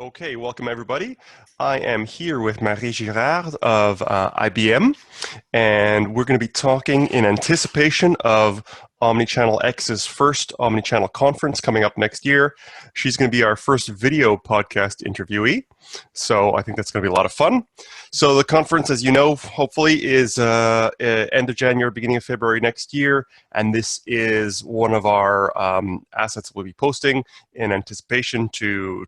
Okay, welcome everybody. I am here with Marie Girard of IBM, and we're going to be talking in anticipation of OmnichannelX's first Omnichannel conference coming up next year. She's going to be our first video podcast interviewee, so I think that's going to be a lot of fun. So the conference, as you know, hopefully is end of January, beginning of February next year, and this is one of our assets we'll be posting in anticipation to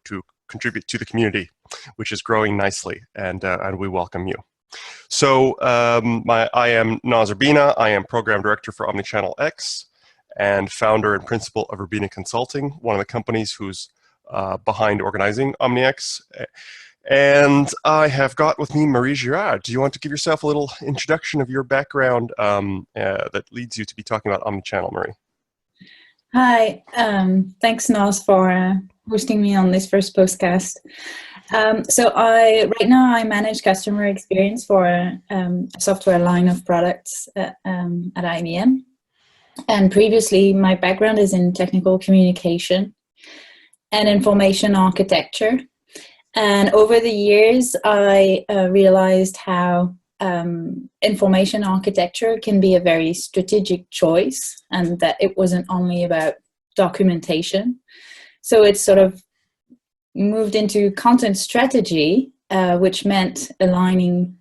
contribute to the community, which is growing nicely, and we welcome you. So I am Naz Urbina. I am Program Director for OmnichannelX and founder and principal of Urbina Consulting, one of the companies who's behind organizing OmniX. And I have got with me Marie Girard. Do you want to give yourself a little introduction of your background that leads you to be talking about Omnichannel, Marie? Hi, thanks Naz for hosting me on this first podcast. So right now I manage customer experience for a software line of products at IBM. And previously my background is in technical communication and information architecture. And over the years I realized how information architecture can be a very strategic choice, and that it wasn't only about documentation. So it sort of moved into content strategy, which meant aligning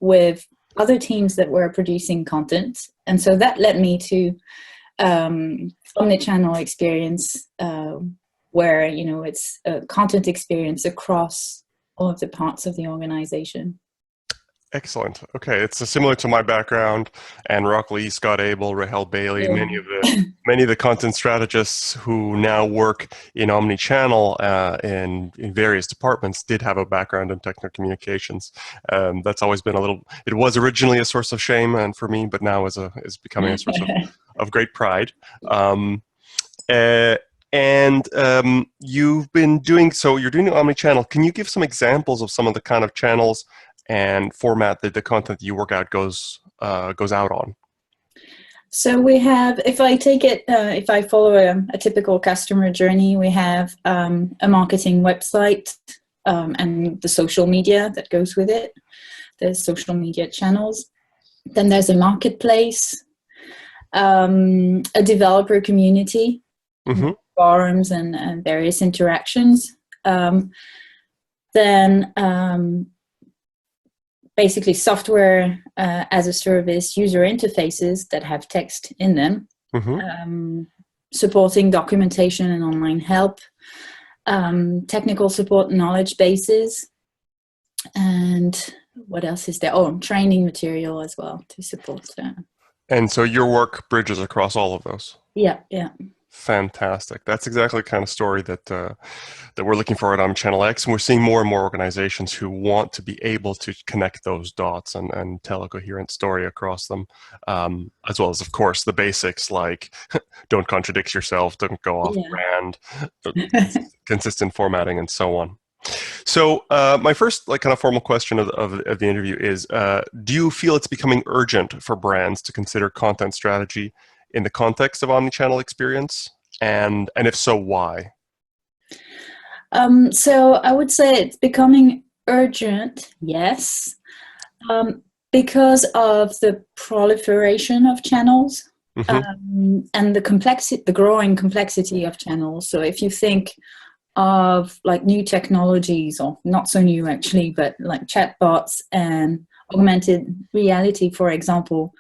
with other teams that were producing content. And so that led me to Omnichannel experience, where, you know, it's a content experience across all of the parts of the organization. Excellent. Okay, it's similar to my background, and Rock Lee, Scott Abel, Rahel Bailey, Yeah. many of the content strategists who now work in Omnichannel in various departments did have a background in technical communications. That's always been it was originally a source of shame, and for me, but now is becoming a source of great pride. You've been doing, so you're doing Omnichannel. Can you give some examples of some of the kind of channels and format that the content you work out goes out on? So we have, if I follow a typical customer journey, we have a marketing website and the social media that goes with it, the social media channels. Then there's a marketplace, a developer community, forums and various interactions. Then basically software as a service user interfaces that have text in them, supporting documentation and online help, technical support knowledge bases, and what else is there? Oh, training material as well to support. And so your work bridges across all of those? Yeah. Fantastic. That's exactly the kind of story that we're looking for at OmnichannelX, and we're seeing more and more organizations who want to be able to connect those dots and tell a coherent story across them, as well as, of course, the basics like don't contradict yourself, don't go off brand, consistent formatting, and so on. So my first kind of formal question of the interview is, do you feel it's becoming urgent for brands to consider content strategy in the context of omnichannel experience? And if so, why? So I would say it's becoming urgent, yes, because of the proliferation of channels and the growing complexity of channels. So if you think of like new technologies, or not so new actually, but like chatbots and augmented reality, for example,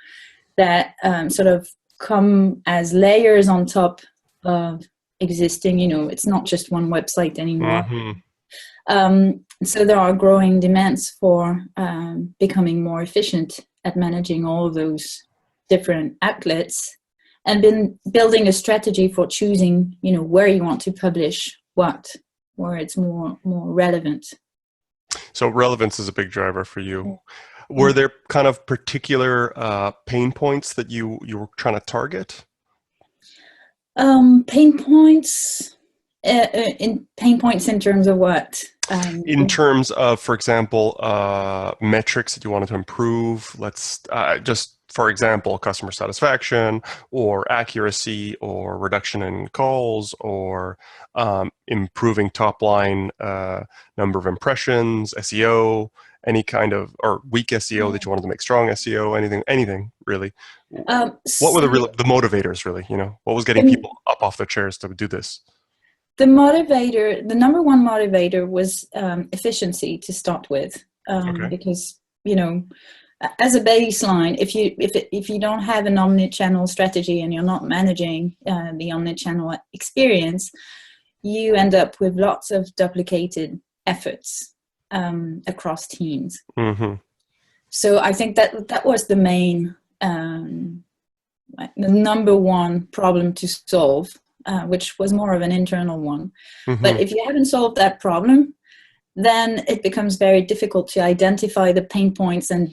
that sort of come as layers on top of existing, you know, it's not just one website anymore. So there are growing demands for becoming more efficient at managing all of those different outlets, and been building a strategy for choosing, you know, where you want to publish what, where it's more relevant. So relevance is a big driver for you. Were there kind of particular pain points that you were trying to target? Pain points, In pain points in terms of what? In terms of, for example, metrics that you wanted to improve, let's just, for example, customer satisfaction or accuracy or reduction in calls or improving top line number of impressions, SEO, any kind of, or weak SEO that you wanted to make strong SEO, anything really. What were the motivators really? What was getting people up off their chairs to do this? The number one motivator was efficiency to start with, Okay. because as a baseline, if you don't have an omnichannel strategy and you're not managing the omnichannel experience, you end up with lots of duplicated efforts across teams. Mm-hmm. So I think that was the main, the number one problem to solve. Which was more of an internal one. Mm-hmm. But if you haven't solved that problem, then it becomes very difficult to identify the pain points and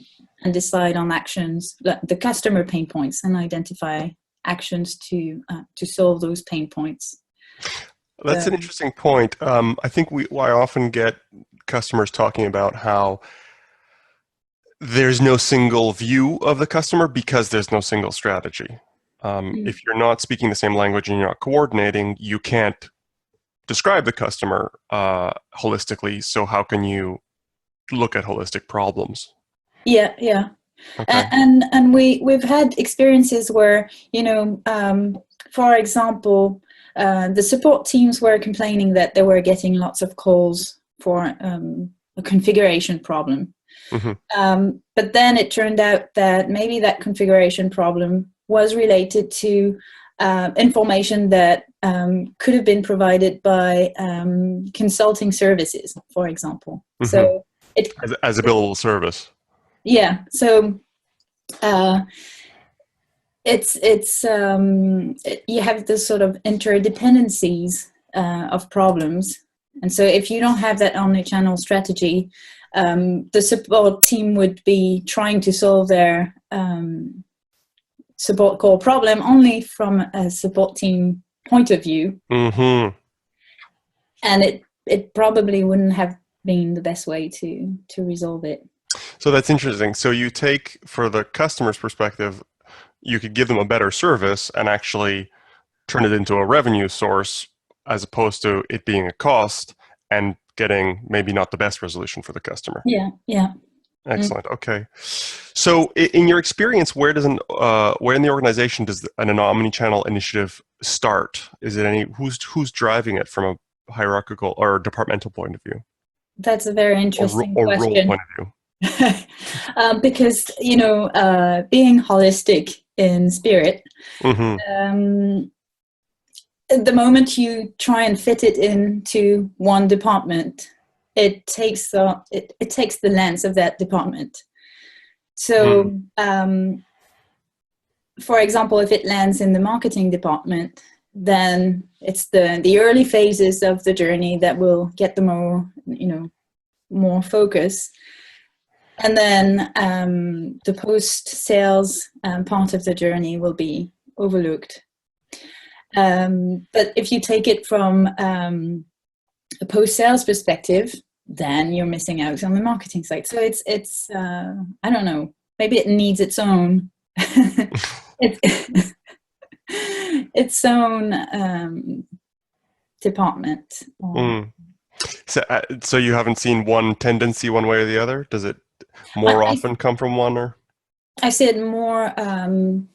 decide on actions, the customer pain points, and identify actions to solve those pain points. That's an interesting point. I think I often get customers talking about how there's no single view of the customer because there's no single strategy. If you're not speaking the same language and you're not coordinating, you can't describe the customer holistically. So how can you look at holistic problems? Yeah. Okay. And we've had experiences where, for example, the support teams were complaining that they were getting lots of calls for a configuration problem. Mm-hmm. But then it turned out that maybe that configuration problem was related to information that could have been provided by consulting services, for example. Mm-hmm. So as a billable service. Yeah. So you have this sort of interdependencies of problems, and so if you don't have that omnichannel strategy, the support team would be trying to solve their support call problem only from a support team point of view. Mm-hmm. And it probably wouldn't have been the best way to resolve it. So that's interesting. So you take, for the customer's perspective, you could give them a better service and actually turn it into a revenue source as opposed to it being a cost and getting maybe not the best resolution for the customer. Yeah. Excellent. Okay. So in your experience, where in the organization does an omnichannel initiative start? Is it who's driving it from a hierarchical or departmental point of view? That's a very interesting or question. role point of view. Because, being holistic in spirit, mm-hmm. The moment you try and fit it into one department, it takes the lens of that department. So, for example, if it lands in the marketing department, then it's the early phases of the journey that will get the more focus. And then the post-sales part of the journey will be overlooked. But if you take it from a post-sales perspective, then you're missing out on the marketing side. So it's I don't know, maybe it needs its own its own department. So you haven't seen one tendency one way or the other? Does it more often come from one? Or I see it more on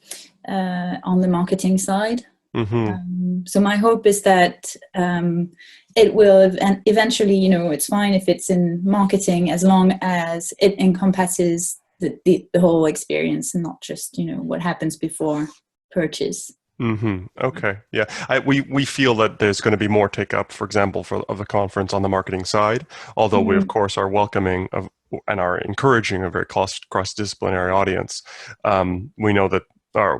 the marketing side. Mm-hmm. So my hope is that it will eventually, it's fine if it's in marketing as long as it encompasses the whole experience and not just, what happens before purchase. Mm-hmm. Okay. Yeah. We feel that there's going to be more take up, for example, of the conference on the marketing side, although we, of course, are welcoming and are encouraging a very cross-disciplinary audience. We know that,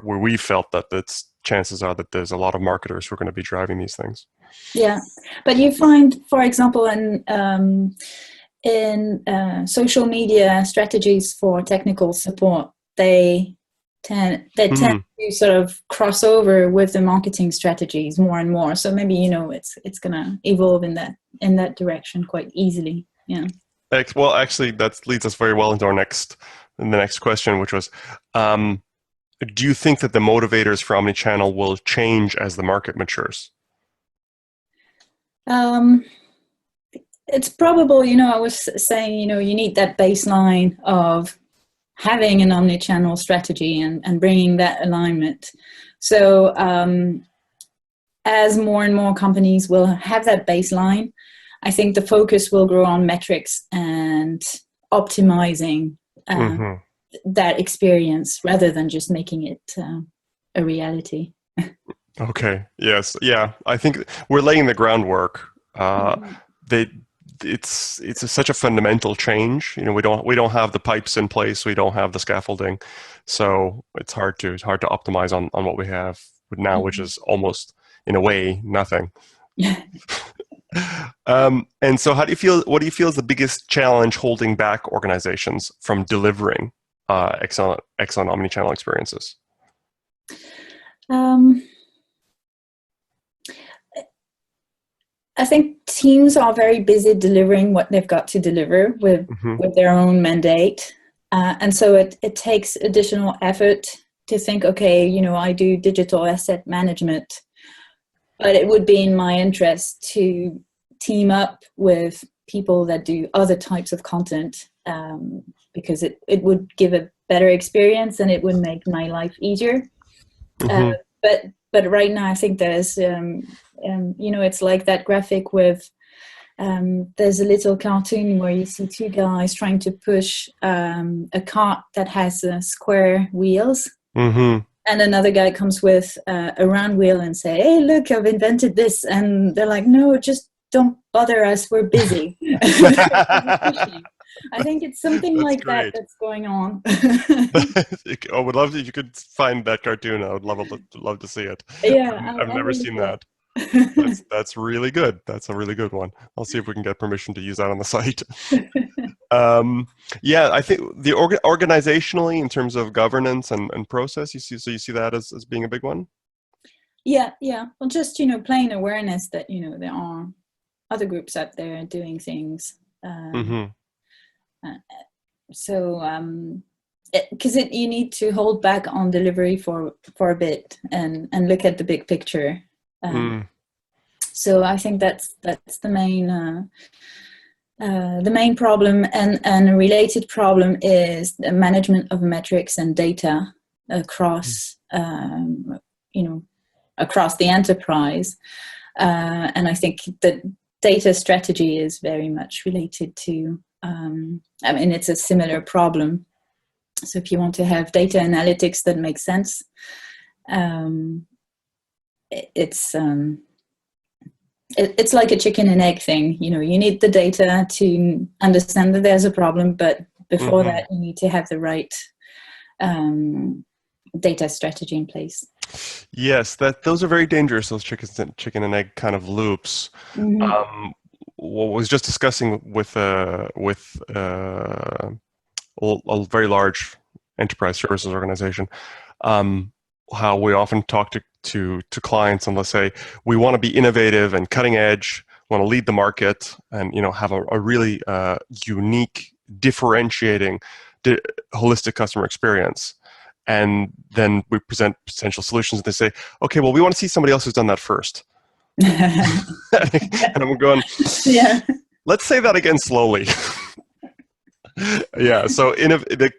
we felt that chances are that there's a lot of marketers who are going to be driving these things. Yeah. But you find, for example, in social media strategies for technical support, they tend to sort of cross over with the marketing strategies more and more. So maybe, it's going to evolve in that direction quite easily. Yeah. Well, actually, that leads us very well into the next question, which was, do you think that the motivators for omnichannel will change as the market matures? It's probable, I was saying, you need that baseline of having an omnichannel strategy and bringing that alignment. So as more and more companies will have that baseline, I think the focus will grow on metrics and optimizing that experience rather than just making it a reality. Okay. Yes. Yeah. I think we're laying the groundwork. It's such a fundamental change. We don't have the pipes in place. We don't have the scaffolding, so it's hard to optimize on what we have now, which is almost in a way nothing. And so, how do you feel? What do you feel is the biggest challenge holding back organizations from delivering excellent omnichannel experiences? I think teams are very busy delivering what they've got to deliver with their own mandate. And so it takes additional effort to think, okay, I do digital asset management, but it would be in my interest to team up with people that do other types of content, because it would give a better experience and it would make my life easier. But right now I think there's, it's like that graphic with, there's a little cartoon where you see two guys trying to push a cart that has square wheels. And another guy comes with a round wheel and say, hey, look, I've invented this. And they're like, no, just don't bother us. We're busy. I think it's something like great. That's going on. I would love if you could find that cartoon. I would love to see it. Yeah, I've never seen that. That's really good. That's a really good one. I'll see if we can get permission to use that on the site. Yeah, I think the organizationally, in terms of governance and process, you see that as being a big one. Yeah. Well, just playing awareness that there are other groups out there doing things. So because you need to hold back on delivery for a bit and look at the big picture. So I think that's the main problem, and a related problem is the management of metrics and data across across the enterprise. And I think that data strategy is very much related to. It's a similar problem. So if you want to have data analytics that make sense, it's like a chicken and egg thing. You need the data to understand that there's a problem, but before that, you need to have the right data strategy in place. Yes, those are very dangerous. Those chicken and egg kind of loops. What was just discussing with a very large enterprise services organization, how we often talk to clients and let's say we want to be innovative and cutting edge, want to lead the market, and have a really unique, differentiating, holistic customer experience. And then we present potential solutions, and they say, "Okay, well, we want to see somebody else who's done that first." And I'm going, yeah. Let's say that again slowly. Yeah. So the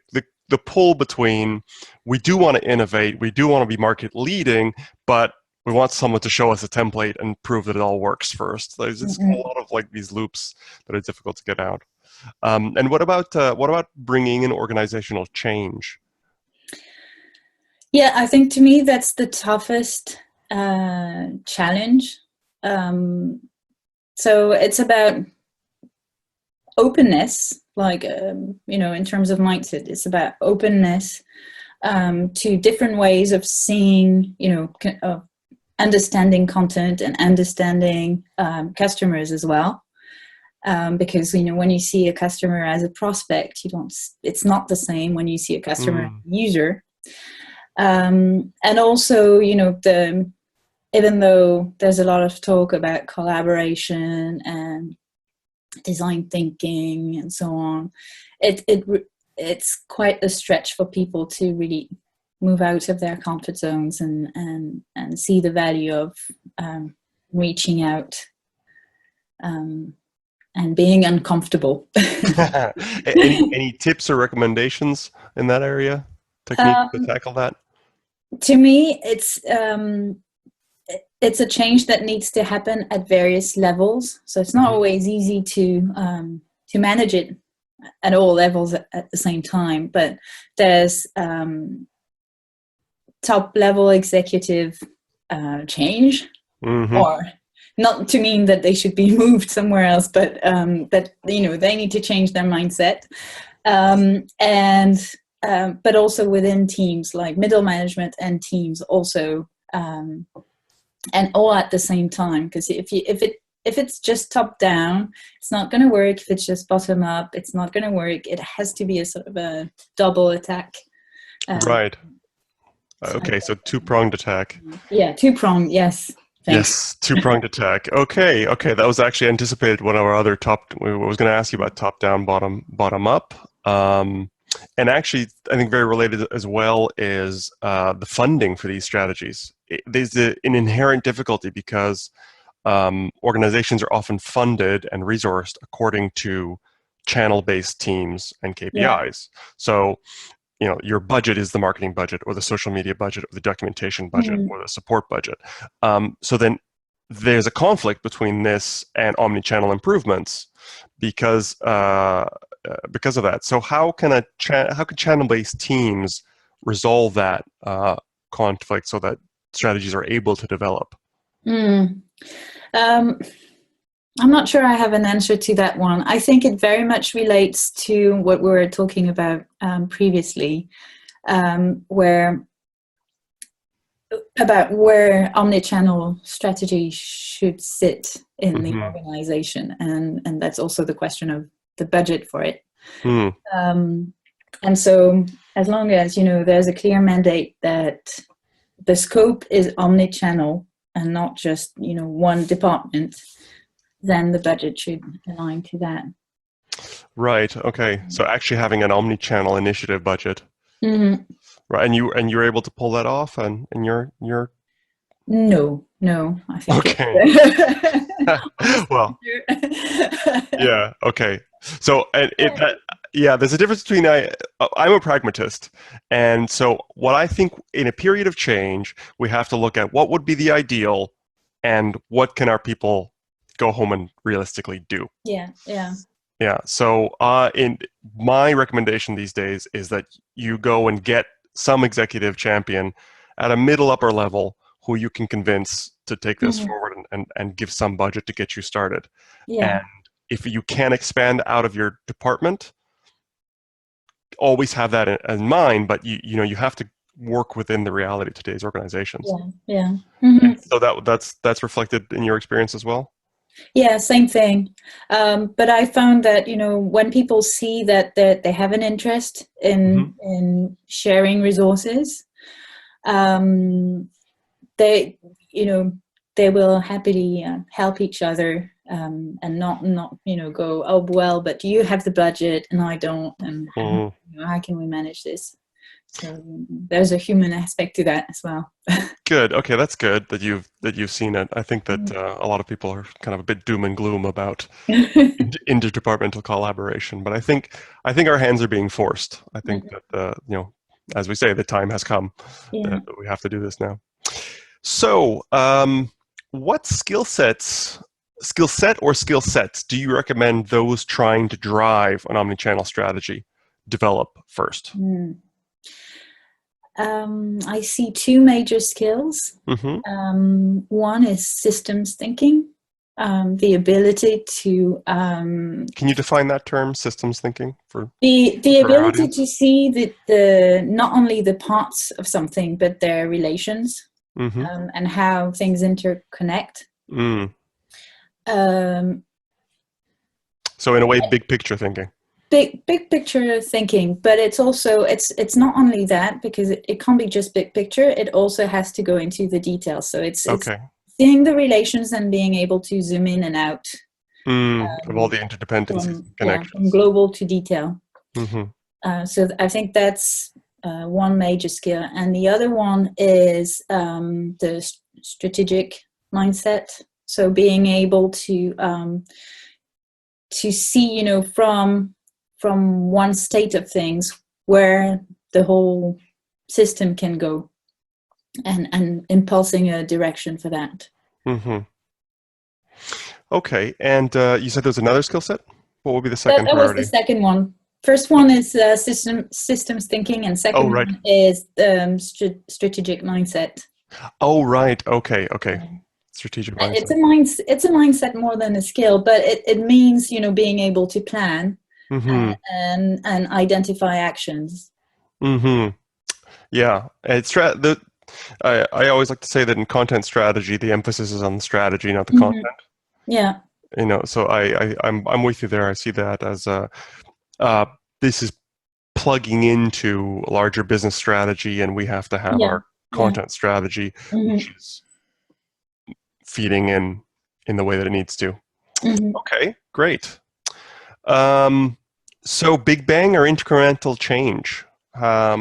pull between we do want to innovate, we do want to be market leading, but we want someone to show us a template and prove that it all works first. There's just a lot of these loops that are difficult to get out. And what about bringing in organizational change? Yeah, I think to me that's the toughest challenge. So it's about openness, in terms of mindset. It's about openness to different ways of seeing, of understanding content and understanding customers as well. Because when you see a customer as a prospect, it's not the same when you see a customer as a user. And also, even though there's a lot of talk about collaboration and design thinking and so on, it's quite a stretch for people to really move out of their comfort zones and see the value of reaching out and being uncomfortable. Any tips or recommendations in that area? Technique to tackle that? To me, it's a change that needs to happen at various levels. So it's not always easy to manage it at all levels at the same time. But there's top level executive change, or not to mean that they should be moved somewhere else, but that they need to change their mindset, but also within teams, like middle management and teams also, and all at the same time. Because if it's just top down, it's not going to work. If it's just bottom up, it's not going to work. It has to be a sort of a double attack. Right. Okay, so two-pronged attack. Yeah, two-pronged, yes. Thanks. Yes, two-pronged attack. Okay, that was actually anticipated one of our other I was going to ask you about top-down, bottom up. And actually, I think very related as well is the funding for these strategies. There's an inherent difficulty because organizations are often funded and resourced according to channel-based teams and KPIs. Yeah. So, your budget is the marketing budget or the social media budget or the documentation budget or the support budget. So then there's a conflict between this and omnichannel improvements because of that. So how can channel-based teams resolve that conflict so that strategies are able to develop? I'm not sure I have an answer to that one. I think it very much relates to what we were talking about previously, where omnichannel strategy should sit in the organization, and that's also the question of the budget for it. And so, as long as there's a clear mandate that the scope is omnichannel and not just one department, then the budget should align to that. Right. Okay. So actually having an omnichannel initiative budget, right? And you're able to pull that off, and you're. No. I think. Okay. Well. Yeah. Okay. So there's a difference between I'm a pragmatist, and so what I think in a period of change, we have to look at what would be the ideal, and what can our people go home and realistically do. Yeah. So in my recommendation these days is that you go and get some executive champion at a middle upper level who you can convince to take this forward and give some budget to get you started. Yeah. And if you can expand out of your department, always have that in mind, but you have to work within the reality of today's organizations. Yeah. So that's reflected in your experience as well? Yeah, same thing. But I found that, when people see that they have an interest in sharing resources, they will happily help each other, and not go, oh, well, but you have the budget and I don't, and how can we manage this? So there's a human aspect to that as well. Good. Okay, that's good that you've seen it. I think that a lot of people are kind of a bit doom and gloom about interdepartmental collaboration, but I think our hands are being forced. I think that as we say, the time has come that we have to do this now. So, what skill sets do you recommend those trying to drive an omnichannel strategy develop first? I see two major skills. One is systems thinking, the ability to... Can you define that term, systems thinking? For the ability to see the not only the parts of something, but their relations, and how things interconnect. So in a way, big picture thinking. big picture thinking, but it's also it's not only that, because it can't be just big picture. It also has to go into the details. So it's Okay. seeing the relations and being able to zoom in and out, Of all the interdependencies and from connections. global to detail. Mm-hmm. So I think that's one major skill, and the other one is the strategic mindset. So being able to see, from one state of things where the whole system can go, and impulsing a direction for that. Mm-hmm. Okay, and you said there's another skill set? What would be the That, second that was the priority? second one. First one is systems thinking, and Oh, second right. one is strategic mindset. Oh, right. Okay, okay. Strategic It's mindset. it's a mindset more than a skill, but it means, being able to plan Mm-hmm. and identify actions. Mm-hmm. Yeah. I always like to say that in content strategy, the emphasis is on the strategy, not the content. Hmm. Yeah, So I'm with you there. I see that as uh, this is plugging into a larger business strategy, and we have to have yeah, our yeah. content strategy, Hmm. which is feeding in the way that it needs to. Hmm. Okay, great. So Big Bang or incremental change? How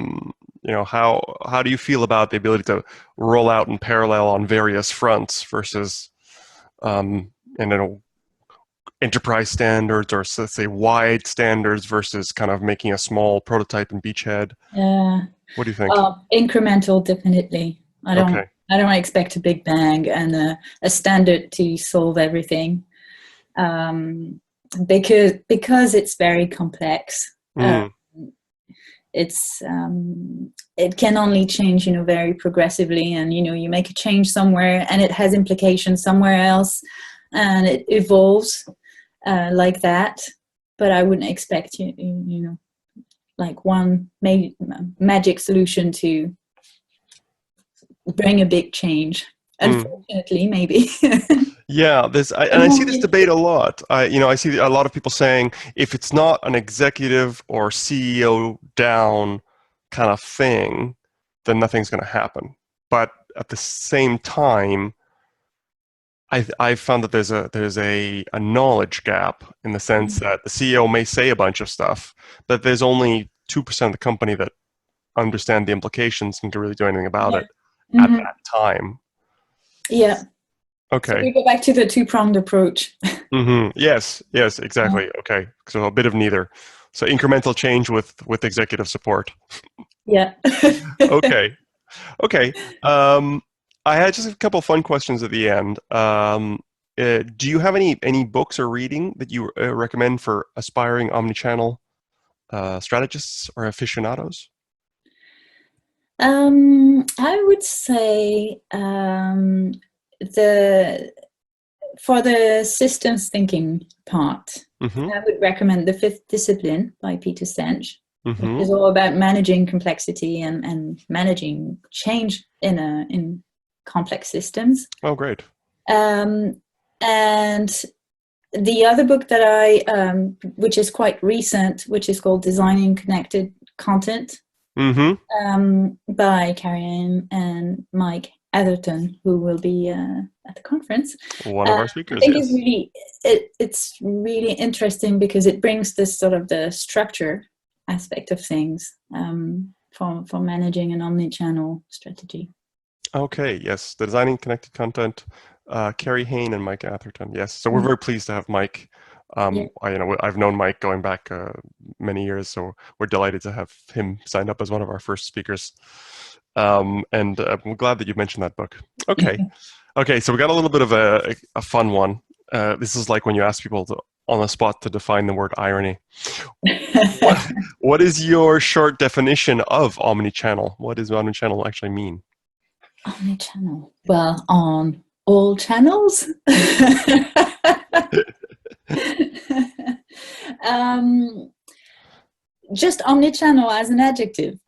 do you feel about the ability to roll out in parallel on various fronts versus um, and enterprise standards, or let's say wide standards, versus kind of making a small prototype in beachhead? Yeah. What do you think? Incremental, definitely. Okay. I don't expect a big bang and a standard to solve everything, um, because it's very complex. Mm, It's it can only change, very progressively, and you make a change somewhere and it has implications somewhere else, and it evolves like that. But I wouldn't expect like one magic solution to bring a big change. mm. Unfortunately, maybe. Yeah, The and I see more this debate a lot. I see a lot of people saying if it's not an executive or CEO down kind of thing, then nothing's going to happen. But at the same time, I've found that there's a knowledge gap, in the sense that the CEO may say a bunch of stuff, but there's only 2% of the company that understand the implications and can really do anything about Yeah. it at Hmm. that time. Yeah. So Okay. we go back to the two-pronged approach. Yes, yes, exactly. Okay. So a bit of neither. So incremental change with executive support. Yeah. Okay. Okay. I had just a couple fun questions at the end. Do you have any books or reading that you recommend for aspiring omnichannel strategists or aficionados? I would say, the for the systems thinking part, Mm-hmm. I would recommend The Fifth Discipline by Peter Senge, which Mm-hmm. is all about managing complexity and managing change in complex systems. Oh, great. Um, and the other book that which is quite recent, which is called Designing Connected Content, Mm-hmm. by Carrie and Mike Atherton, who will be at the conference. One of our I speakers, think it's yes. really interesting because it brings this sort of the structure aspect of things, for managing an omni-channel strategy. Okay, yes. The Designing Connected Content, Carrie Hain and Mike Atherton. Yes. So we're Mm. very pleased to have Mike. Yeah. I've known Mike going back many years, so we're delighted to have him signed up as one of our first speakers. And I'm glad that you mentioned that book. Okay. Okay, so we got a little bit of a fun one. This is like when you ask people on the spot to define the word irony. What what is your short definition of omnichannel? What does omnichannel actually mean? Omni-channel. Well, on all channels. um, just omni-channel as an adjective.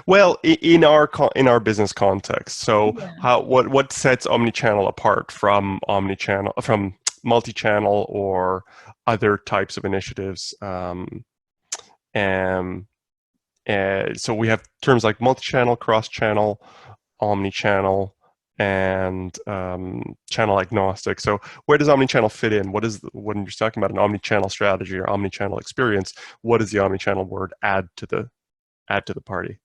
Well, in our business context, so Yeah. what sets omnichannel apart from multi-channel or other types of initiatives? So we have terms like multi-channel, cross-channel, omni-channel, and channel agnostic. So where does omni-channel fit in? When you're talking about an omni-channel strategy or omni-channel experience, what does the omni-channel word add to the party?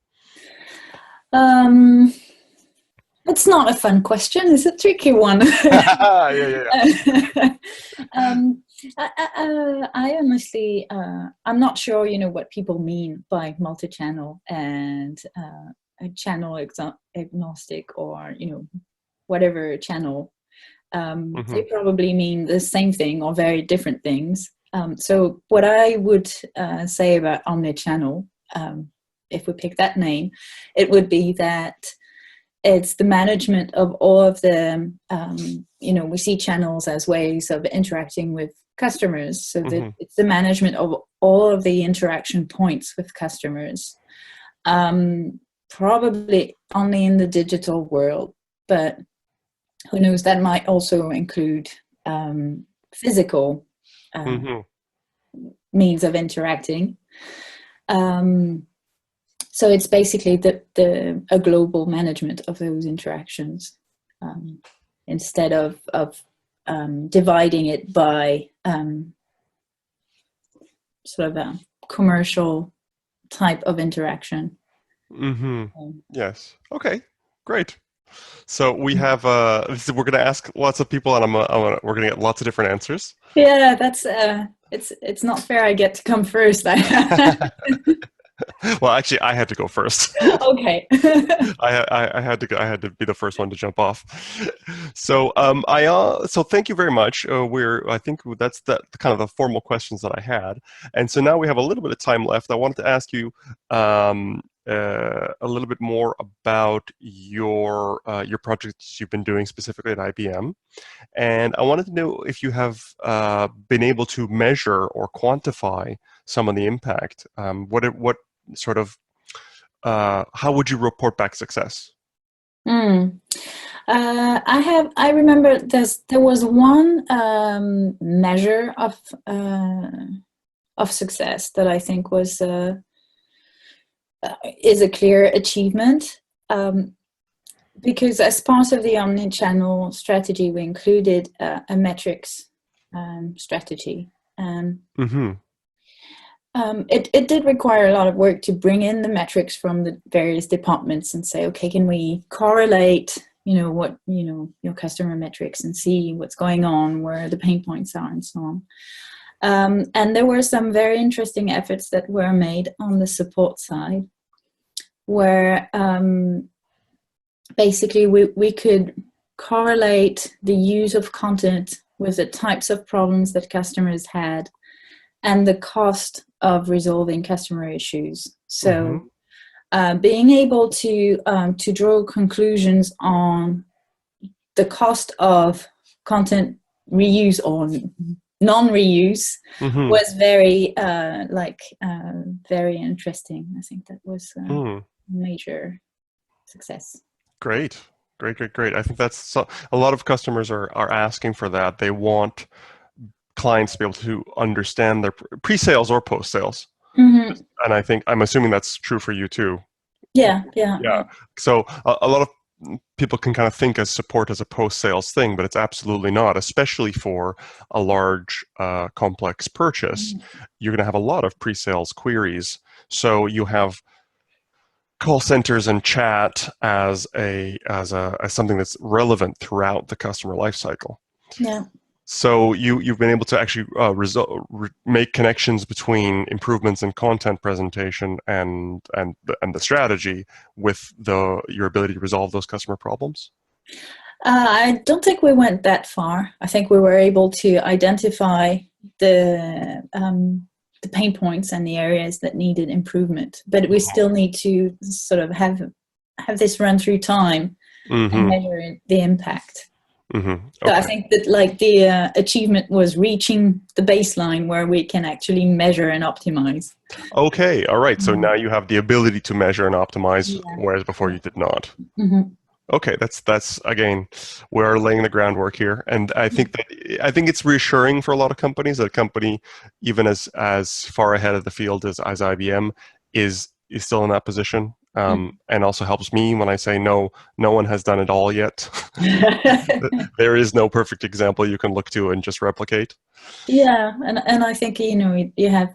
It's not a fun question. It's a tricky one. Yeah. I honestly, I'm not sure, what people mean by multi-channel and a channel agnostic or, whatever channel. They probably mean the same thing or very different things. So what I would say about omnichannel, if we pick that name, it would be that it's the management of all of the, we see channels as ways of interacting with customers. So that it's the management of all of the interaction points with customers. Probably only in the digital world, but who knows, that might also include physical means of interacting. So it's basically a global management of those interactions instead of dividing it by sort of a commercial type of interaction. Yes. Okay. Great. So we have we're going to ask lots of people, and we're going to get lots of different answers. Yeah, that's it's not fair. I get to come first. Well, actually, I had to go first. Okay. I had to go. I had to be the first one to jump off. So so thank you very much. I think that's the kind of the formal questions that I had, and so now we have a little bit of time left. I wanted to ask you a little bit more about your projects you've been doing specifically at IBM, and I wanted to know if you have been able to measure or quantify some of the impact. What sort of how would you report back success? I remember there was one measure of success that I think was is a clear achievement, because as part of the omnichannel strategy, we included a metrics strategy. It did require a lot of work to bring in the metrics from the various departments and say, okay, can we correlate, what, your customer metrics and see what's going on, where the pain points are and so on. And there were some very interesting efforts that were made on the support side where basically we could correlate the use of content with the types of problems that customers had and the cost of resolving customer issues. So being able to draw conclusions on the cost of content reuse or non-reuse was very very interesting. I think that was a major success. Great. I think that's a lot of customers are asking for that. They want clients to be able to understand their pre-sales or post-sales. And I'm assuming that's true for you too. Yeah. So a lot of people can kind of think as support as a post-sales thing, but it's absolutely not, especially for a large complex purchase. You're going to have a lot of pre-sales queries. So you have call centers and chat as something that's relevant throughout the customer lifecycle. Yeah. So you've been able to actually make connections between improvements in content presentation and the strategy with your ability to resolve those customer problems? I don't think we went that far. I think we were able to identify the pain points and the areas that needed improvement, but we still need to sort of have this run through time and measure the impact. Okay. So I think that the achievement was reaching the baseline where we can actually measure and optimize. Okay, all right. So now you have the ability to measure and optimize, whereas before you did not. Okay, that's again, we're laying the groundwork here, and I think it's reassuring for a lot of companies that a company, even as far ahead of the field as IBM, is still in that position, and also helps me when I say no one has done it all yet. There is no perfect example you can look to and just replicate. Yeah, and I think you have.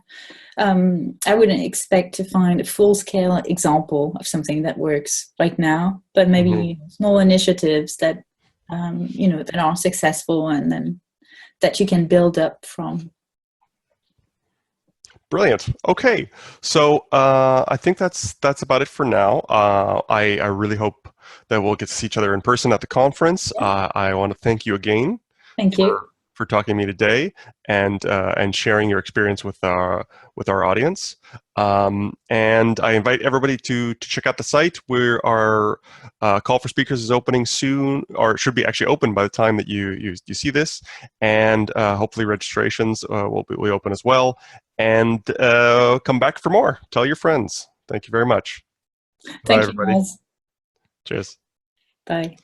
I wouldn't expect to find a full-scale example of something that works right now, but Hmm. maybe small initiatives that that are successful, and then that you can build up from. Brilliant. Okay, so I think that's about it for now. I really hope that we'll get to see each other in person at the conference. Yeah. I want to thank you again Thank you. for talking to me today and sharing your experience with our audience. And I invite everybody to check out the site. Where our call for speakers is opening soon, or should be actually open by the time that you see this. And hopefully registrations will be open as well. And come back for more. Tell your friends. Thank you very much. Bye, Thank you, everybody. guys. Cheers. Bye.